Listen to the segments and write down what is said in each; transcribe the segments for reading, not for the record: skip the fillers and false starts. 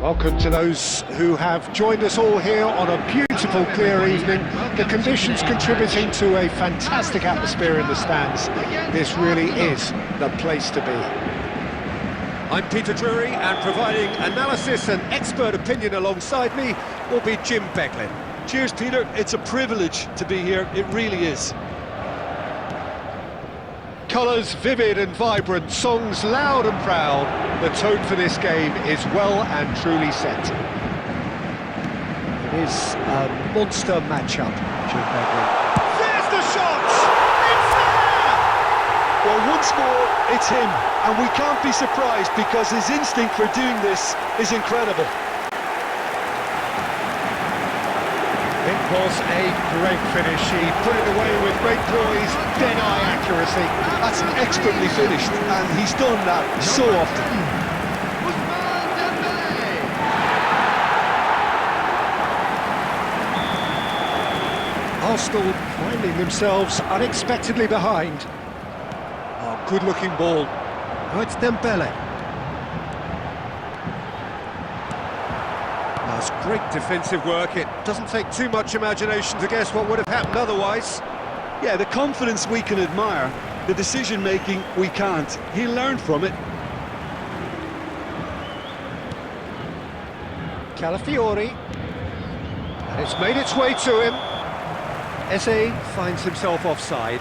Welcome to those who have joined us all here on a beautiful, clear evening. The conditions contributing to a fantastic atmosphere in the stands. This really is the place to be. I'm Peter Drury, and providing analysis and expert opinion alongside me will be Jim Becklin. Cheers, Peter. It's a privilege to be here. It really is. Colours vivid and vibrant, songs loud and proud. The tone for this game is well and truly set. It is a monster matchup, Jim Becklin. There's the shot! It's there! Well, once more, it's him, and we can't be surprised because his instinct for doing this is incredible. It was a great finish. He put it away with great poise, dead-eye accuracy. That's expertly finished, and he's done that so often. Arsenal finding themselves unexpectedly behind. Oh, good-looking ball. Oh, it's Dembele. That's great defensive work. It doesn't take too much imagination to guess what would have happened otherwise. Yeah, the confidence we can admire, the decision-making we can't. He learned from it. Calafiori. And it's made its way to him. Eze finds himself offside.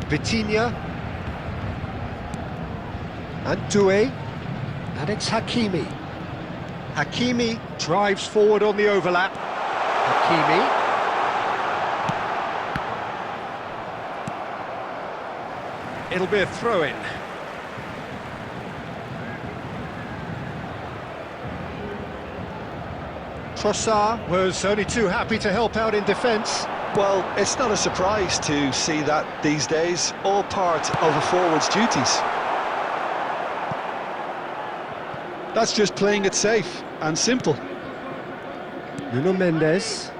Vitinha. And Doué. And it's Hakimi. Hakimi drives forward on the overlap. Hakimi. It'll be a throw-in. Trossard was only too happy to help out in defence. Well, it's not a surprise to see that these days, all part of a forward's duties. That's just playing it safe and simple. Nuno Mendes.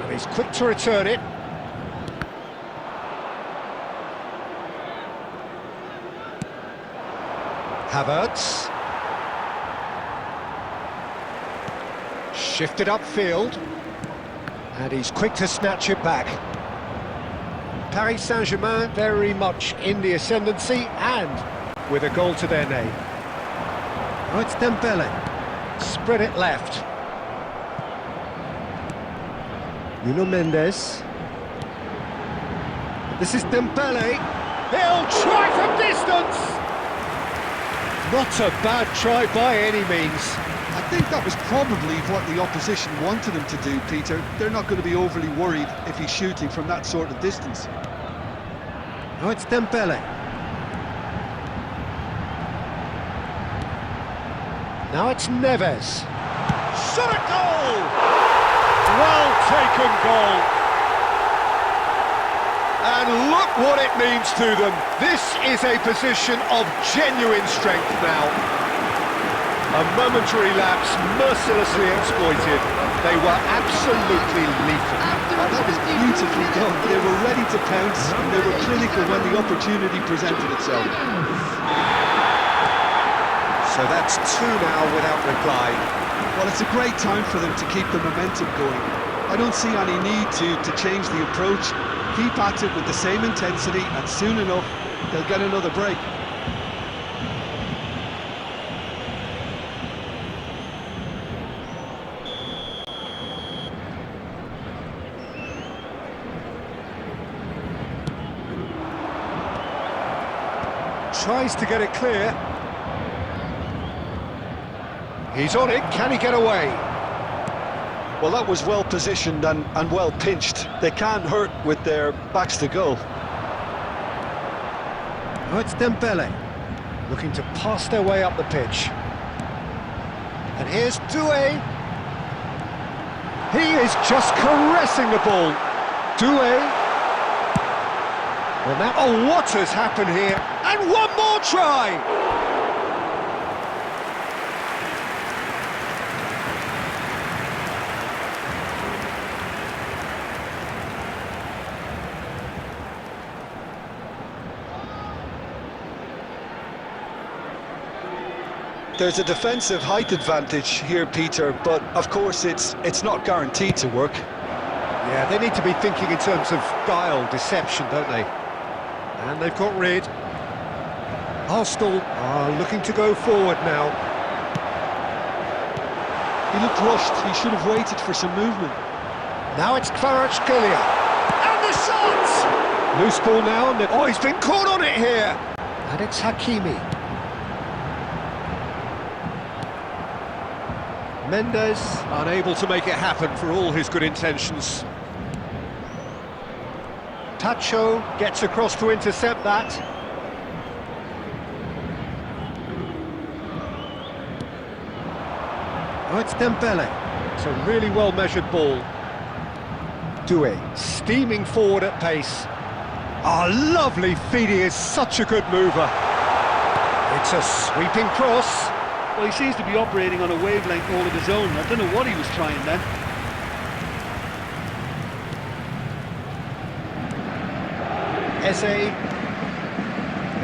And he's quick to return it. Havertz. Shifted upfield. And he's quick to snatch it back. Paris Saint-Germain very much in the ascendancy and with a goal to their name. Oh, it's Dembele. Spread it left. Nuno Mendes. This is Dembele. He'll try from distance. Not a bad try by any means. I think that was probably what the opposition wanted him to do, Peter. They're not going to be overly worried if he's shooting from that sort of distance. Oh, it's Dembele. Now it's Neves. Shot a goal! Well taken goal. And look what it means to them. This is a position of genuine strength now. A momentary lapse, mercilessly exploited. They were absolutely lethal. That was beautifully done. They were ready to pounce, and they were clinical when the opportunity presented itself. So that's two now without reply. Well, it's a great time for them to keep the momentum going. I don't see any need to change the approach. Keep at it with the same intensity, and soon enough, they'll get another break. Tries to get it clear. He's on it, can he get away? Well, that was well positioned and well pinched. They can't hurt with their backs to goal. Oh, it's Dembele, looking to pass their way up the pitch. And here's Doué. He is just caressing the ball. Doué. Well, now, oh, what has happened here? And one more try! There's a defensive height advantage here, Peter, but of course it's not guaranteed to work. Yeah, they need to be thinking in terms of guile, deception, don't they? And they've got rid. Arsenal are looking to go forward now. He looked rushed, he should have waited for some movement. Now it's Kvaratskhelia. And the shot! Loose ball now, and oh, he's been caught on it here! And it's Hakimi. Mendes unable to make it happen for all his good intentions. Tacho gets across to intercept that. Oh, it's Dembele. It's a really well-measured ball. Doué steaming forward at pace. Oh, lovely feed, he is such a good mover. It's a sweeping cross. Well, he seems to be operating on a wavelength all of his own. I don't know what he was trying then. Eze.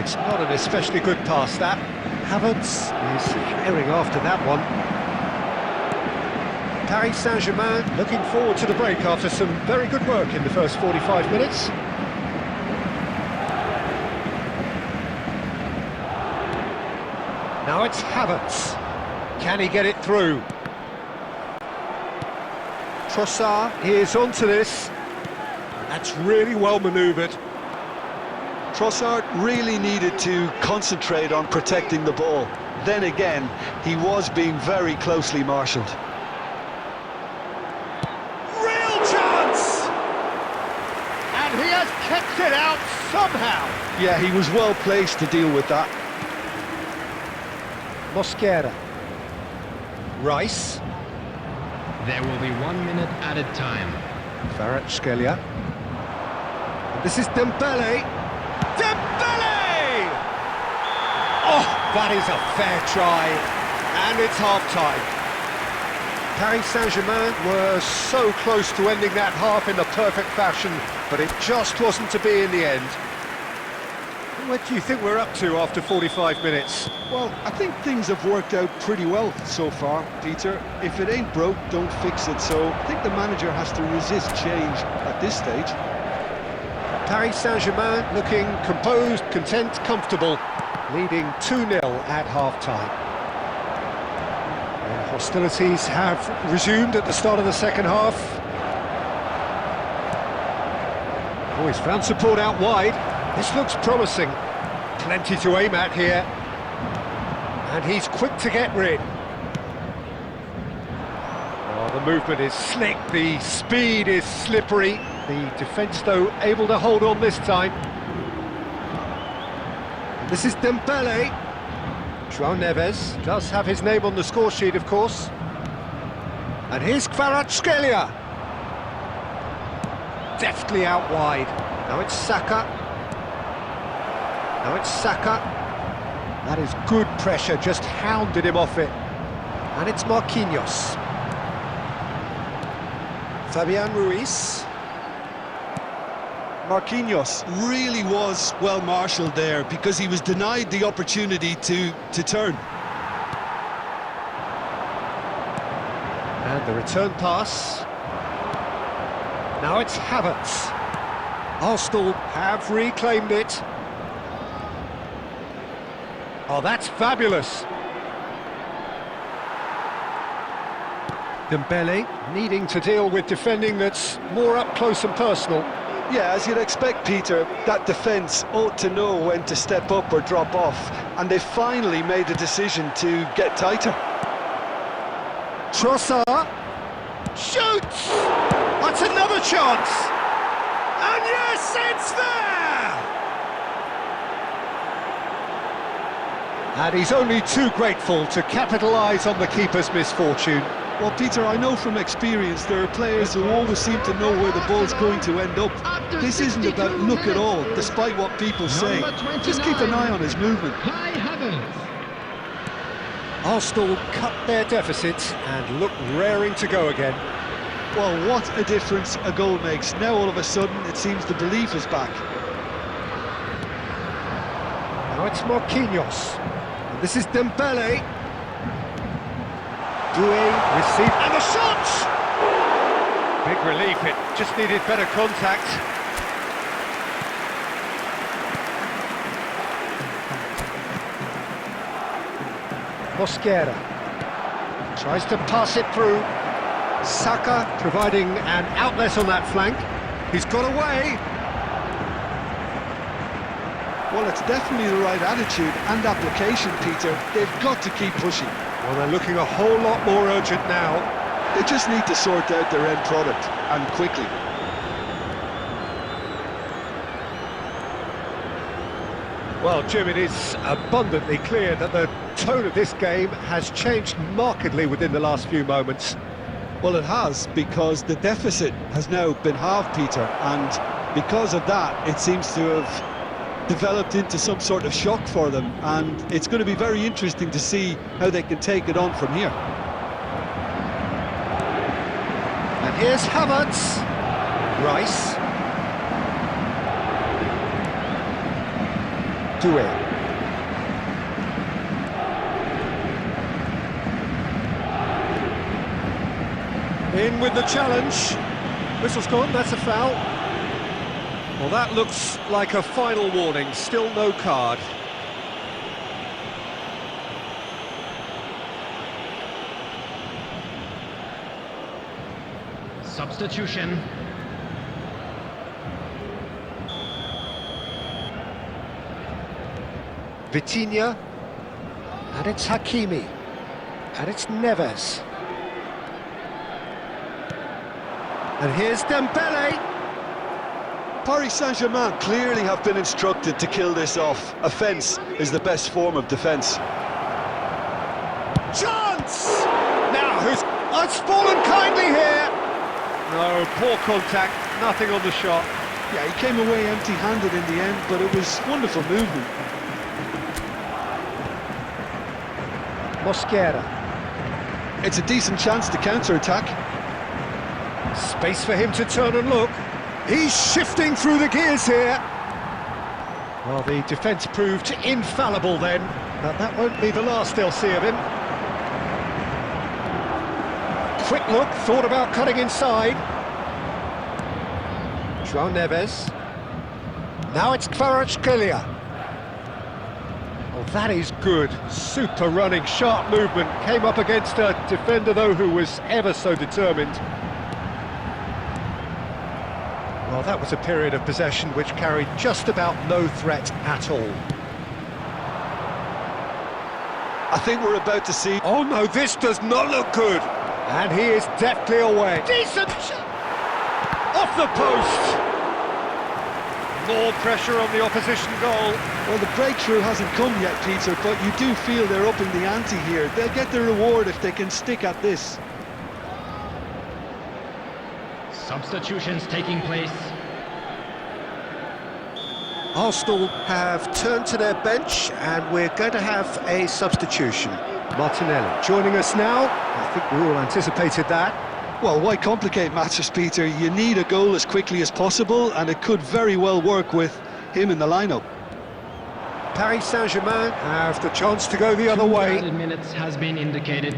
It's not an especially good pass, that. Havertz is herring after that one. Paris Saint-Germain looking forward to the break after some very good work in the first 45 minutes. Now it's Havertz. Can he get it through? Trossard is onto this. That's really well manoeuvred. Trossard really needed to concentrate on protecting the ball. Then again, he was being very closely marshalled. Real chance! And he has kept it out somehow. Yeah, he was well placed to deal with that. Mosquera. Rice. There will be 1 minute added time. Kvaratskhelia. This is Dembele. Dembele! Oh, that is a fair try. And it's half-time. Paris Saint-Germain were so close to ending that half in the perfect fashion, but it just wasn't to be in the end. What do you think we're up to after 45 minutes? Well, I think things have worked out pretty well so far, Peter. If it ain't broke, don't fix it. So I think the manager has to resist change at this stage. Paris Saint-Germain looking composed, content, comfortable, leading 2-0 at half-time. And hostilities have resumed at the start of the second half. Oh, he's found support out wide. This looks promising. Plenty to aim at here. And he's quick to get rid. Oh, the movement is slick, the speed is slippery. The defence, though, able to hold on this time. And this is Dembele. João Neves does have his name on the score sheet, of course. And here's Kvaratskhelia. Deftly out wide. Now it's Saka. Now it's Saka. That is good pressure, just hounded him off it. And it's Marquinhos. Fabian Ruiz. Marquinhos really was well marshalled there because he was denied the opportunity to turn. And the return pass. Now it's Havertz. Arsenal have reclaimed it. Oh, that's fabulous. Dembele needing to deal with defending that's more up close and personal. Yeah, as you'd expect, Peter, that defence ought to know when to step up or drop off, and they finally made a decision to get tighter. Trossard shoots! That's another chance! And yes, it's there! And he's only too grateful to capitalise on the keeper's misfortune. Well, Peter, I know from experience there are players who always seem to know where the ball's going to end up. This isn't about luck at all, despite what people say. Just keep an eye on his movement. Arsenal cut their deficit and look raring to go again. Well, what a difference a goal makes. Now all of a sudden it seems the belief is back. Now it's Marquinhos. And this is Dembele. Doué received, and the shots! Big relief, it just needed better contact. Mosquera tries to pass it through. Saka providing an outlet on that flank. He's got away. Well, it's definitely the right attitude and application, Peter. They've got to keep pushing. Well, they're looking a whole lot more urgent now. They just need to sort out their end product, and quickly. Well, Jim, it is abundantly clear that the tone of this game has changed markedly within the last few moments. Well, it has, because the deficit has now been halved, Peter, and because of that, it seems to have developed into some sort of shock for them, and it's going to be very interesting to see how they can take it on from here. And here's Havertz. Rice. Doué. In with the challenge. Whistle's gone, that's a foul. Well, that looks like a final warning, still no card. Substitution. Vitinha, and it's Hakimi, and it's Neves. And here's Dembele. Paris Saint-Germain clearly have been instructed to kill this off. Offence is the best form of defence. Chance! Now, it's fallen kindly here. No, poor contact, nothing on the shot. Yeah, he came away empty-handed in the end, but it was wonderful movement. Mosquera. It's a decent chance to counter-attack. Space for him to turn and look. He's shifting through the gears here. Well, the defence proved infallible then, but that won't be the last they'll see of him. Quick look, thought about cutting inside. João Neves. Now it's Kvaratskhelia. Oh, that is good. Super running, sharp movement. Came up against a defender, though, who was ever so determined. Well, that was a period of possession which carried just about no threat at all. I think we're about to see... Oh no, this does not look good! And he is deftly away. Decent shot! Off the post! More pressure on the opposition goal. Well, the breakthrough hasn't come yet, Peter, but you do feel they're upping the ante here. They'll get the reward if they can stick at this. Substitutions taking place. Arsenal have turned to their bench and we're going to have a substitution. Martinelli joining us now. I think we all anticipated that. Well, why complicate matters, Peter? You need a goal as quickly as possible, and it could very well work with him in the lineup. Paris Saint-Germain have the chance to go the other way. 2 minutes has been indicated.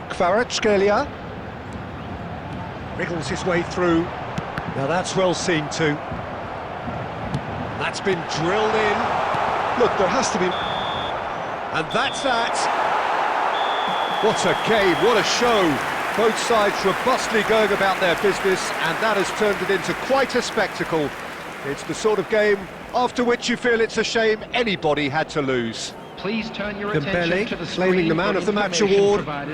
Kvaratskhelia wriggles his way through. Now that's well seen too. That's been drilled in. Look, there has to be... And that's that. What a game, what a show. Both sides robustly going about their business, and that has turned it into quite a spectacle. It's the sort of game after which you feel it's a shame anybody had to lose. Please turn your attention Dembele to the claiming screen the man for of the match information award. provided.